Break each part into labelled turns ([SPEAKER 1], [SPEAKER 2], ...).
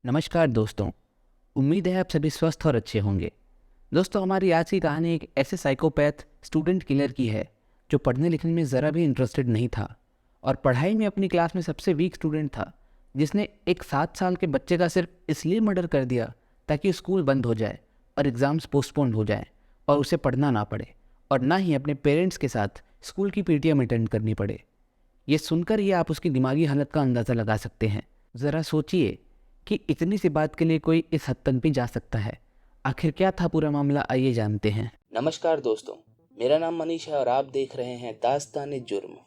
[SPEAKER 1] नमस्कार दोस्तों। उम्मीद है आप सभी स्वस्थ और अच्छे होंगे। दोस्तों, हमारी आज की कहानी एक ऐसे साइकोपैथ स्टूडेंट किलर की है जो पढ़ने लिखने में ज़रा भी इंटरेस्टेड नहीं था और पढ़ाई में अपनी क्लास में सबसे वीक स्टूडेंट था, जिसने एक 7 साल के बच्चे का सिर्फ इसलिए मर्डर कर दिया ताकि स्कूल बंद हो जाए और एग्ज़ाम्स पोस्टपोन हो जाए और उसे पढ़ना ना पड़े और ना ही अपने पेरेंट्स के साथ स्कूल की पीटीएम अटेंड करनी पड़े। ये सुनकर ही आप उसकी दिमागी हालत का अंदाज़ा लगा सकते हैं। ज़रा सोचिए कि इतनी सी बात के लिए कोई इस हद तक भी जा सकता है। आखिर क्या था पूरा मामला, आइए जानते हैं।
[SPEAKER 2] नमस्कार दोस्तों, मेरा नाम मनीष है और आप देख रहे हैं दास्तान जुर्म।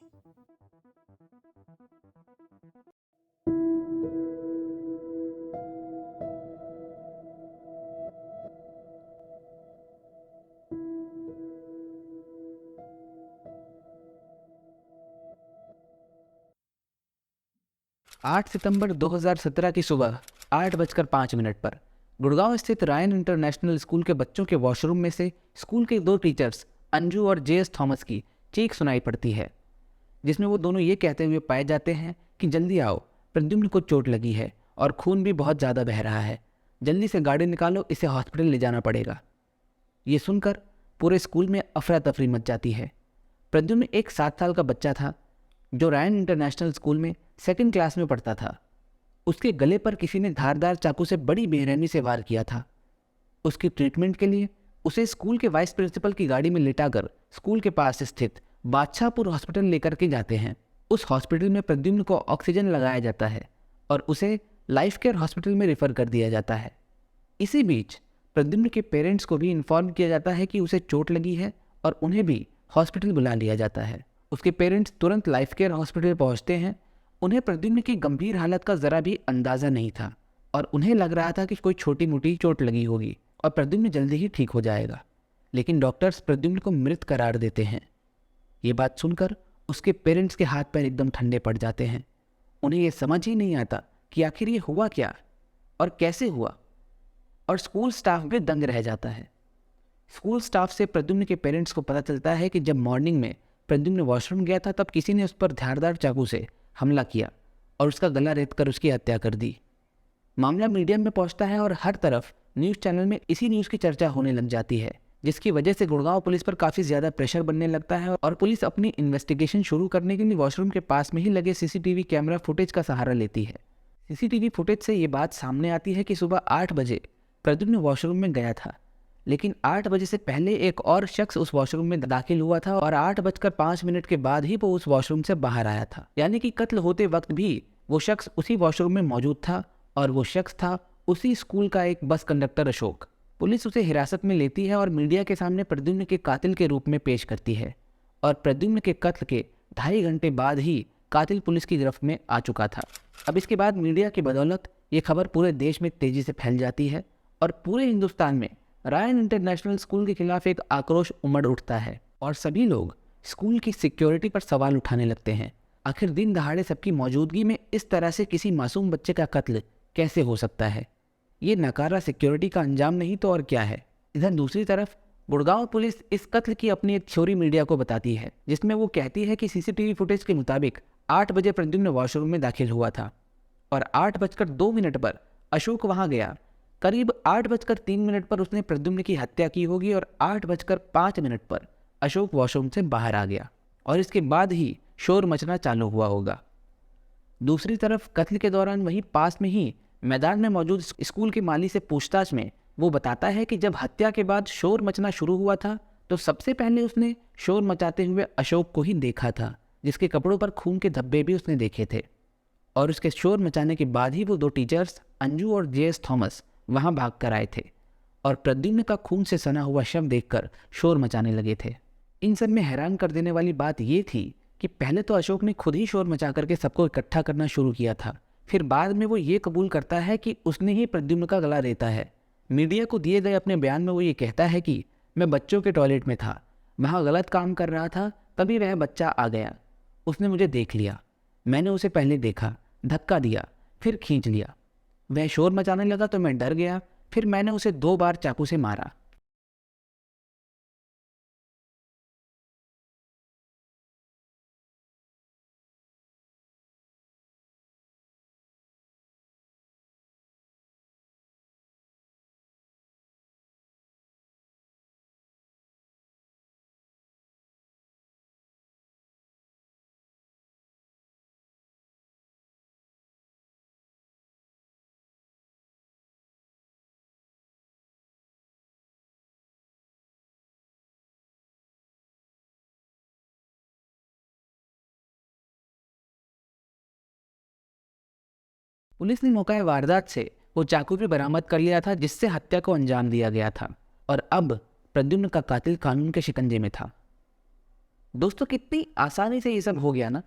[SPEAKER 1] 8 सितंबर 2017 की सुबह 8:05 पर गुड़गांव स्थित रायन इंटरनेशनल स्कूल के बच्चों के वॉशरूम में से स्कूल के दो टीचर्स अंजू और जेएस थॉमस की चीख सुनाई पड़ती है, जिसमें वो दोनों ये कहते हुए पाए जाते हैं कि जल्दी आओ, प्रद्युम्न को चोट लगी है और खून भी बहुत ज़्यादा बह रहा है। जल्दी से गाड़ी निकालो, इसे हॉस्पिटल ले जाना पड़ेगा। ये सुनकर पूरे स्कूल में अफरा तफरी मच जाती है। प्रद्युम्न एक 7 साल का बच्चा था जो रायन इंटरनेशनल स्कूल में सेकंड क्लास में पढ़ता था। उसके गले पर किसी ने धारदार चाकू से बड़ी बेरहमी से वार किया था। उसकी ट्रीटमेंट के लिए उसे स्कूल के वाइस प्रिंसिपल की गाड़ी में लिटाकर स्कूल के पास स्थित बादशाहपुर हॉस्पिटल लेकर के जाते हैं। उस हॉस्पिटल में प्रद्युम्न को ऑक्सीजन लगाया जाता है और उसे लाइफ केयर हॉस्पिटल में रेफर कर दिया जाता है। इसी बीच प्रद्युम्न के पेरेंट्स को भी इन्फॉर्म किया जाता है कि उसे चोट लगी है और उन्हें भी हॉस्पिटल बुला लिया जाता है। उसके पेरेंट्स तुरंत लाइफ केयर हॉस्पिटल पहुंचते हैं। उन्हें प्रद्युम्न की गंभीर हालत का ज़रा भी अंदाज़ा नहीं था और उन्हें लग रहा था कि कोई छोटी मोटी चोट लगी होगी और प्रद्युम्न जल्दी ही ठीक हो जाएगा। लेकिन डॉक्टर्स प्रद्युम्न को मृत करार देते हैं। ये बात सुनकर उसके पेरेंट्स के हाथ पैर एकदम ठंडे पड़ जाते हैं। उन्हें ये समझ ही नहीं आता कि आखिर ये हुआ क्या और कैसे हुआ, और स्कूल स्टाफ भी दंग रह जाता है। स्कूल स्टाफ से प्रद्युम्न के पेरेंट्स को पता चलता है कि जब मॉर्निंग में प्रद्युम्न वॉशरूम गया था तब किसी ने उस पर धारदार चाकू से हमला किया और उसका गला रेत कर उसकी हत्या कर दी। मामला मीडिया में पहुंचता है और हर तरफ न्यूज़ चैनल में इसी न्यूज़ की चर्चा होने लग जाती है, जिसकी वजह से गुड़गांव पुलिस पर काफ़ी ज़्यादा प्रेशर बनने लगता है और पुलिस अपनी इन्वेस्टिगेशन शुरू करने के लिए वॉशरूम के पास में ही लगे सीसीटीवी कैमरा फुटेज का सहारा लेती है। सीसीटीवी फुटेज से ये बात सामने आती है कि सुबह 8 बजे प्रद्युम्न वॉशरूम में गया था, लेकिन 8 बजे से पहले एक और शख्स उस वॉशरूम में दाखिल हुआ था और 8:05 के बाद ही वो उस वॉशरूम से बाहर आया था। यानी कि कत्ल होते वक्त भी वो शख्स उसी वॉशरूम में मौजूद था और वो शख्स था उसी स्कूल का एक बस कंडक्टर अशोक। पुलिस उसे हिरासत में लेती है और मीडिया के सामने प्रद्युम्न के कातिल के रूप में पेश करती है और प्रद्युम्न के कत्ल के 2.5 घंटे बाद ही कातिल पुलिस की गिरफ्त में आ चुका था। अब इसके बाद मीडिया की बदौलत ये खबर पूरे देश में तेजी से फैल जाती है और पूरे हिंदुस्तान में रायन इंटरनेशनल स्कूल के खिलाफ एक आक्रोश उमड़ उठता है और सभी लोग स्कूल की सिक्योरिटी पर सवाल उठाने लगते हैं। आखिर दिन दहाड़े सबकी मौजूदगी में इस तरह से किसी मासूम बच्चे का कत्ल कैसे हो सकता है? ये नकारा सिक्योरिटी का अंजाम नहीं तो और क्या है। इधर दूसरी तरफ गुड़गांव पुलिस इस कत्ल की अपनी एक थ्योरी मीडिया को बताती है, जिसमें वो कहती है कि सीसीटीवी फुटेज के मुताबिक 8 बजे प्रद्युम्न वॉशरूम में दाखिल हुआ था और 8:02 पर अशोक वहां गया। करीब 8:03 पर उसने प्रद्युम्न की हत्या की होगी और 8:05 पर अशोक वॉशरूम से बाहर आ गया और इसके बाद ही शोर मचना चालू हुआ होगा। दूसरी तरफ कत्ल के दौरान वहीं पास में ही मैदान में मौजूद स्कूल के माली से पूछताछ में वो बताता है कि जब हत्या के बाद शोर मचना शुरू हुआ था तो सबसे पहले उसने शोर मचाते हुए अशोक को ही देखा था, जिसके कपड़ों पर खून के धब्बे भी उसने देखे थे। और उसके शोर मचाने के बाद ही वो दो टीचर्स अंजू और जेएस थॉमस वहां भाग कर आए थे और प्रद्युम्न का खून से सना हुआ शव देखकर शोर मचाने लगे थे। इन सब में हैरान कर देने वाली बात ये थी कि पहले तो अशोक ने खुद ही शोर मचा करके सबको इकट्ठा करना शुरू किया था, फिर बाद में वो ये कबूल करता है कि उसने ही प्रद्युम्न का गला रेता है। मीडिया को दिए गए अपने बयान में वो ये कहता है कि मैं बच्चों के टॉयलेट में था, वहाँ गलत काम कर रहा था, तभी वह बच्चा आ गया, उसने मुझे देख लिया, मैंने उसे पहले देखा, धक्का दिया, फिर खींच लिया, वह शोर मचाने लगा तो मैं डर गया, फिर मैंने उसे 2 बार चाकू से मारा। पुलिस ने मौका वारदात से वो चाकू भी बरामद कर लिया था जिससे हत्या को अंजाम दिया गया था और अब प्रद्युम्न का कातिल कानून के शिकंजे में था। दोस्तों, कितनी आसानी से ये सब हो गया ना।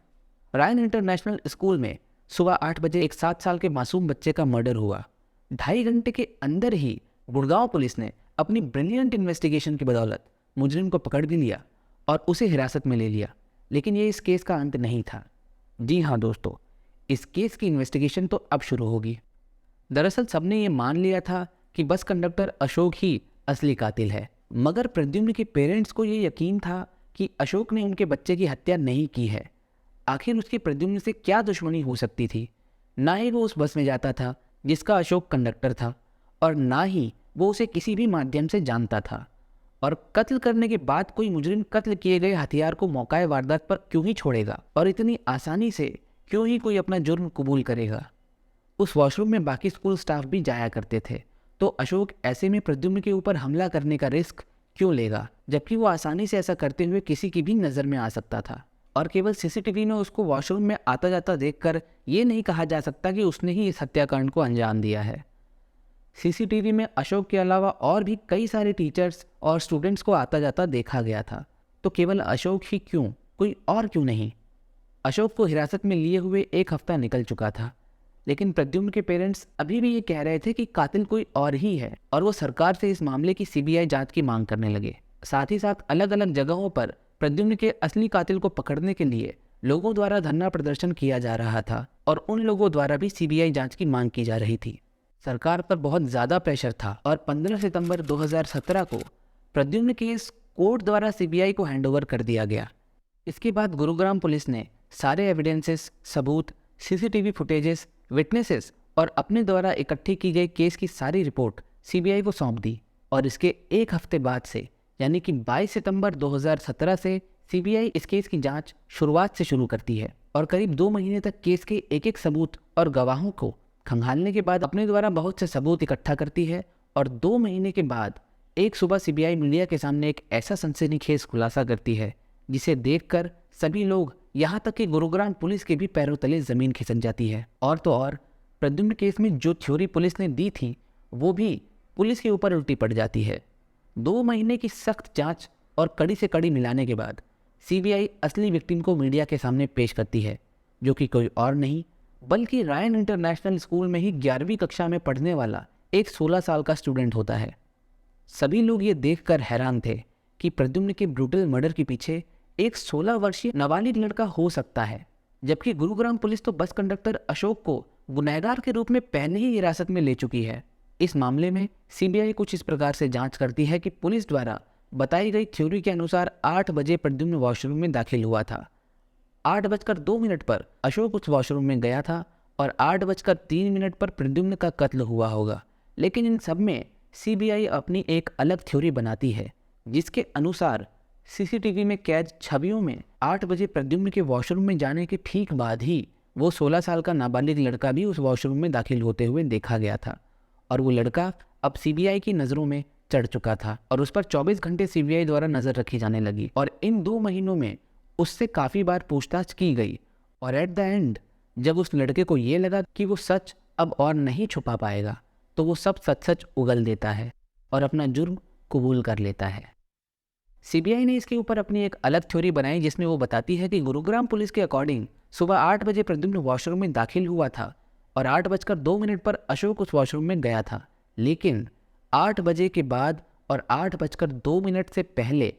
[SPEAKER 1] रायन इंटरनेशनल स्कूल में सुबह 8 बजे एक 7 साल के मासूम बच्चे का मर्डर हुआ। 2.5 घंटे के अंदर ही गुड़गांव पुलिस ने अपनी ब्रिलियंट इन्वेस्टिगेशन की बदौलत मुजरिम को पकड़ भी लिया और उसे हिरासत में ले लिया। लेकिन ये इस केस का अंत नहीं था। जी हाँ दोस्तों, इस केस की इन्वेस्टिगेशन तो अब शुरू होगी। दरअसल सबने ये मान लिया था कि बस कंडक्टर अशोक ही असली कातिल है, मगर प्रद्युम्न के पेरेंट्स को ये यकीन था कि अशोक ने उनके बच्चे की हत्या नहीं की है। आखिर उसकी प्रद्युम्न से क्या दुश्मनी हो सकती थी? ना ही वो उस बस में जाता था जिसका अशोक कंडक्टर था और ना ही वो उसे किसी भी माध्यम से जानता था। और कत्ल करने के बाद कोई मुजरिम कत्ल किए गए हथियार को मौकाए वारदात पर क्यों ही छोड़ेगा और इतनी आसानी से क्यों ही कोई अपना जुर्म कबूल करेगा? उस वॉशरूम में बाकी स्कूल स्टाफ भी जाया करते थे, तो अशोक ऐसे में प्रद्युम्न के ऊपर हमला करने का रिस्क क्यों लेगा, जबकि वो आसानी से ऐसा करते हुए किसी की भी नज़र में आ सकता था। और केवल सीसीटीवी में उसको वॉशरूम में आता जाता देखकर ये नहीं कहा जा सकता कि उसने ही इस हत्याकांड को अंजाम दिया है। सीसीटीवी में अशोक के अलावा और भी कई सारे टीचर्स और स्टूडेंट्स को आता जाता देखा गया था, तो केवल अशोक ही क्यों, कोई और क्यों नहीं? अशोक को हिरासत में लिए हुए 1 हफ्ता निकल चुका था, लेकिन प्रद्युम्न के पेरेंट्स अभी भी ये कह रहे थे कि कातिल कोई और ही है और वो सरकार से इस मामले की सीबीआई जांच की मांग करने लगे। साथ ही साथ अलग अलग जगहों पर प्रद्युम्न के असली कातिल को पकड़ने के लिए लोगों द्वारा धरना प्रदर्शन किया जा रहा था और उन लोगों द्वारा भी सीबीआई जांच की मांग की जा रही थी। सरकार पर बहुत ज़्यादा प्रेशर था और 15 सितंबर 2017 को प्रद्युम्न केस कोर्ट द्वारा सीबीआई को हैंडओवर कर दिया गया। इसके बाद गुरुग्राम पुलिस ने सारे एविडेंसेस, सबूत, सीसीटीवी फुटेजेस, विटनेसेस और अपने द्वारा इकट्ठी की गई केस की सारी रिपोर्ट सीबीआई को सौंप दी और इसके 1 हफ्ते बाद से यानी कि 22 सितंबर 2017 से सीबीआई इस केस की जांच शुरुआत से शुरू करती है और करीब 2 महीने तक केस के एक सबूत और गवाहों को खंगालने के बाद अपने द्वारा बहुत से सबूत इकट्ठा करती है और 2 महीने के बाद एक सुबह सीबीआई मीडिया के सामने एक ऐसा सनसनीखेज खुलासा करती है जिसे देखकर सभी लोग, यहाँ तक कि गुरुग्राम पुलिस के भी पैरों तले जमीन खिसक जाती है। और तो और प्रद्युम्न केस में जो थ्योरी पुलिस ने दी थी वो भी पुलिस के ऊपर उल्टी पड़ जाती है। 2 महीने की सख्त जांच और कड़ी से कड़ी मिलाने के बाद सीबीआई असली विक्टिम को मीडिया के सामने पेश करती है, जो कि कोई और नहीं बल्कि रायन इंटरनेशनल स्कूल में ही 11वीं कक्षा में पढ़ने वाला एक 16 साल का स्टूडेंट होता है। सभी लोग ये देखकर हैरान थे कि प्रद्युम्न के ब्रूटल मर्डर के पीछे एक 16 वर्षीय नाबालिग लड़का हो सकता है, जबकि गुरुग्राम पुलिस तो बस कंडक्टर अशोक को गुनहगार के रूप में पहले ही हिरासत में ले चुकी है। इस मामले में सीबीआई कुछ इस प्रकार से जांच करती है कि पुलिस द्वारा बताई गई थ्योरी के अनुसार 8 बजे प्रद्युम्न वॉशरूम में दाखिल हुआ था। 8:02 पर अशोक उस वॉशरूम में गया था और 8:03 पर प्रद्युम्न का कत्ल हुआ होगा। लेकिन इन सब में सीबीआई अपनी एक अलग थ्योरी बनाती है, जिसके अनुसार सीसीटीवी में कैद छवियों में 8 बजे प्रद्युम्न के वॉशरूम में जाने के ठीक बाद ही वो 16 साल का नाबालिग लड़का भी उस वॉशरूम में दाखिल होते हुए देखा गया था और वो लड़का अब सीबीआई की नज़रों में चढ़ चुका था और उस पर 24 घंटे सीबीआई द्वारा नज़र रखी जाने लगी और इन 2 महीनों में उससे काफ़ी बार पूछताछ की गई और एट द एंड जब उस लड़के को ये लगा कि वो सच अब और नहीं छुपा पाएगा तो वो सब सच सच उगल देता है और अपना जुर्म कबूल कर लेता है। सीबीआई ने इसके ऊपर अपनी एक अलग थ्योरी बनाई जिसमें वो बताती है कि गुरुग्राम पुलिस के अकॉर्डिंग सुबह 8 बजे प्रद्युम्न वॉशरूम में दाखिल हुआ था और 8:02 पर अशोक उस वॉशरूम में गया था, लेकिन 8 बजे के बाद और 8:02 से पहले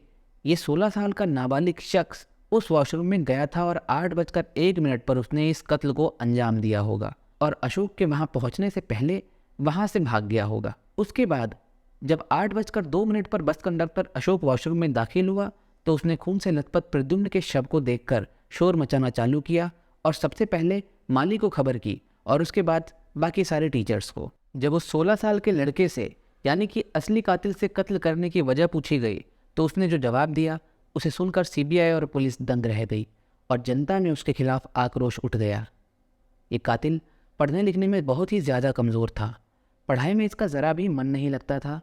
[SPEAKER 1] ये 16 साल का नाबालिग शख्स उस वॉशरूम में गया था और 8:01 पर उसने इस कत्ल को अंजाम दिया होगा और अशोक के वहाँ पहुँचने से पहले वहाँ से भाग गया होगा। उसके बाद जब 8:02 पर बस कंडक्टर अशोक वॉशरूम में दाखिल हुआ तो उसने खून से लथपथ प्रद्युम्न के शव को देखकर शोर मचाना चालू किया और सबसे पहले माली को खबर की और उसके बाद बाकी सारे टीचर्स को। जब उस 16 साल के लड़के से यानी कि असली कातिल से कत्ल करने की वजह पूछी गई तो उसने जो जवाब दिया उसे सुनकर सीबीआई और पुलिस दंग रह गई और जनता में उसके खिलाफ आक्रोश उठ गया। ये कातिल पढ़ने लिखने में बहुत ही ज़्यादा कमज़ोर था, पढ़ाई में इसका ज़रा भी मन नहीं लगता था।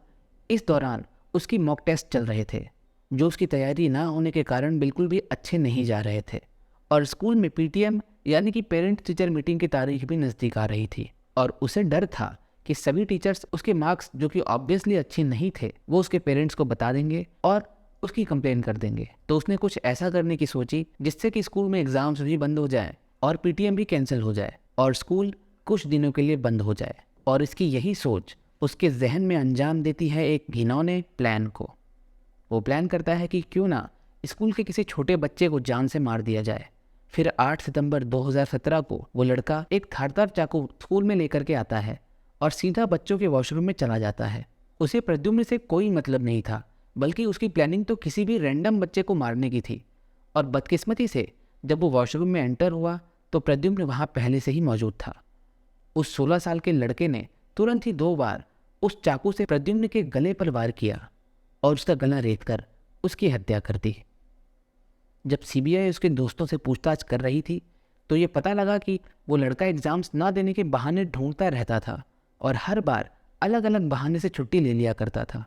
[SPEAKER 1] इस दौरान उसकी मॉक टेस्ट चल रहे थे जो उसकी तैयारी ना होने के कारण बिल्कुल भी अच्छे नहीं जा रहे थे और स्कूल में पीटीएम यानी कि पेरेंट टीचर मीटिंग की तारीख भी नज़दीक आ रही थी। और उसे डर था कि सभी टीचर्स उसके मार्क्स जो कि ऑब्वियसली अच्छे नहीं थे वो उसके पेरेंट्स को बता देंगे और उसकी कंप्लेन कर देंगे। तो उसने कुछ ऐसा करने की सोची जिससे कि स्कूल में एग्जाम्स भी बंद हो जाए और पीटीएम भी कैंसिल हो जाए और स्कूल कुछ दिनों के लिए बंद हो जाए। और इसकी यही सोच उसके जहन में अंजाम देती है एक घिनौने प्लान को। वो प्लान करता है कि क्यों ना स्कूल के किसी छोटे बच्चे को जान से मार दिया जाए। फिर 8 सितंबर 2017 को वो लड़का एक धारदार चाकू स्कूल में लेकर के आता है और सीधा बच्चों के वॉशरूम में चला जाता है। उसे प्रद्युम्न से कोई मतलब नहीं था, बल्कि उसकी प्लानिंग तो किसी भी रैंडम बच्चे को मारने की थी। और बदकिस्मती से जब वो वॉशरूम में एंटर हुआ तो प्रद्युम्न वहाँ पहले से ही मौजूद था। उस 16 साल के लड़के ने तुरंत ही 2 बार उस चाकू से प्रद्युम्न के गले पर वार किया और उसका गला रेत कर उसकी हत्या कर दी। जब सीबीआई उसके दोस्तों से पूछताछ कर रही थी तो ये पता लगा कि वो लड़का एग्जाम्स ना देने के बहाने ढूंढता रहता था और हर बार अलग अलग बहाने से छुट्टी ले लिया करता था।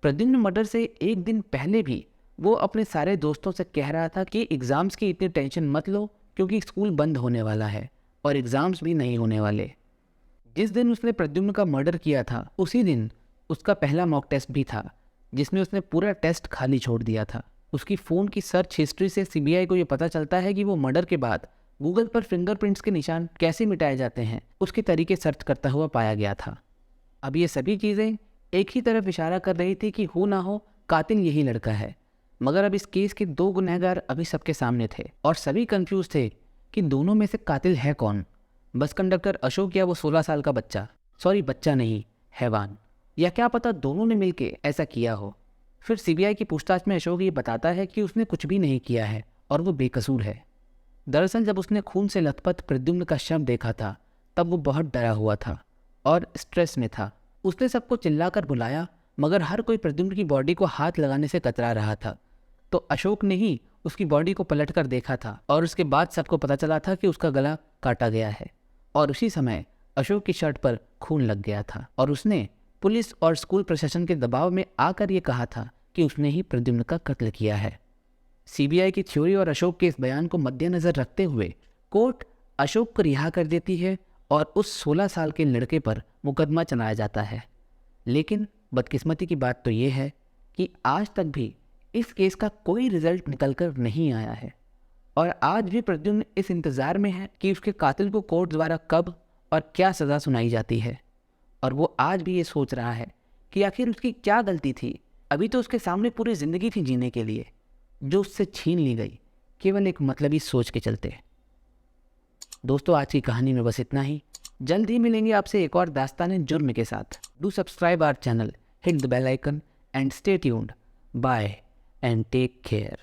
[SPEAKER 1] प्रद्युम्न मर्डर से एक दिन पहले भी वो अपने सारे दोस्तों से कह रहा था कि एग्ज़ाम्स की इतनी टेंशन मत लो क्योंकि स्कूल बंद होने वाला है और एग्ज़ाम्स भी नहीं होने वाले। जिस दिन उसने प्रद्युम्न का मर्डर किया था उसी दिन उसका पहला मॉक टेस्ट भी था जिसमें उसने पूरा टेस्ट खाली छोड़ दिया था। उसकी फ़ोन की सर्च हिस्ट्री से सीबीआई को ये पता चलता है कि वो मर्डर के बाद गूगल पर फिंगरप्रिंट्स के निशान कैसे मिटाए जाते हैं उसके तरीके सर्च करता हुआ पाया गया था। अब ये सभी चीज़ें एक ही तरफ इशारा कर रही थी कि हो ना हो कातिल यही लड़का है। मगर अब इस केस के 2 गुनहगार अभी सबके सामने थे और सभी कंफ्यूज थे कि दोनों में से कातिल है कौन, बस कंडक्टर अशोक या वो 16 साल का बच्चा, सॉरी बच्चा नहीं हैवान, या क्या पता दोनों ने मिलके ऐसा किया हो। फिर सीबीआई की पूछताछ में अशोक ये बताता है कि उसने कुछ भी नहीं किया है और वो बेकसूर है। दरअसल जब उसने खून से लथपथ प्रद्युम्न का शव देखा था तब वो बहुत डरा हुआ था और स्ट्रेस में था। उसने सबको चिल्लाकर बुलाया मगर हर कोई प्रद्युम्न की बॉडी को हाथ लगाने से कतरा रहा था। तो अशोक ने ही उसकी बॉडी को पलटकर देखा था और उसके बाद सबको पता चला था कि उसका गला काटा गया है और उसी समय अशोक की शर्ट पर खून लग गया था और उसने पुलिस और स्कूल प्रशासन के दबाव में आकर ये कहा था कि उसने ही प्रद्युम्न का कत्ल किया है। सीबीआई की थ्योरी और अशोक के इस बयान को मद्देनजर रखते हुए कोर्ट अशोक को रिहा कर देती है और उस 16 साल के लड़के पर मुकदमा चलाया जाता है। लेकिन बदकिस्मती की बात तो ये है कि आज तक भी इस केस का कोई रिजल्ट निकलकर नहीं आया है और आज भी प्रद्युम्न इस इंतज़ार में है कि उसके कातिल को कोर्ट द्वारा कब और क्या सज़ा सुनाई जाती है। और वो आज भी ये सोच रहा है कि आखिर उसकी क्या गलती थी। अभी तो उसके सामने पूरी ज़िंदगी थी जीने के लिए जो उससे छीन ली गई केवल एक मतलबी सोच के चलते। दोस्तों आज की कहानी में बस इतना ही। जल्द ही मिलेंगे आपसे एक और दास्ताने जुर्म के साथ। Do subscribe our channel, hit the bell icon and stay tuned. Bye and take care.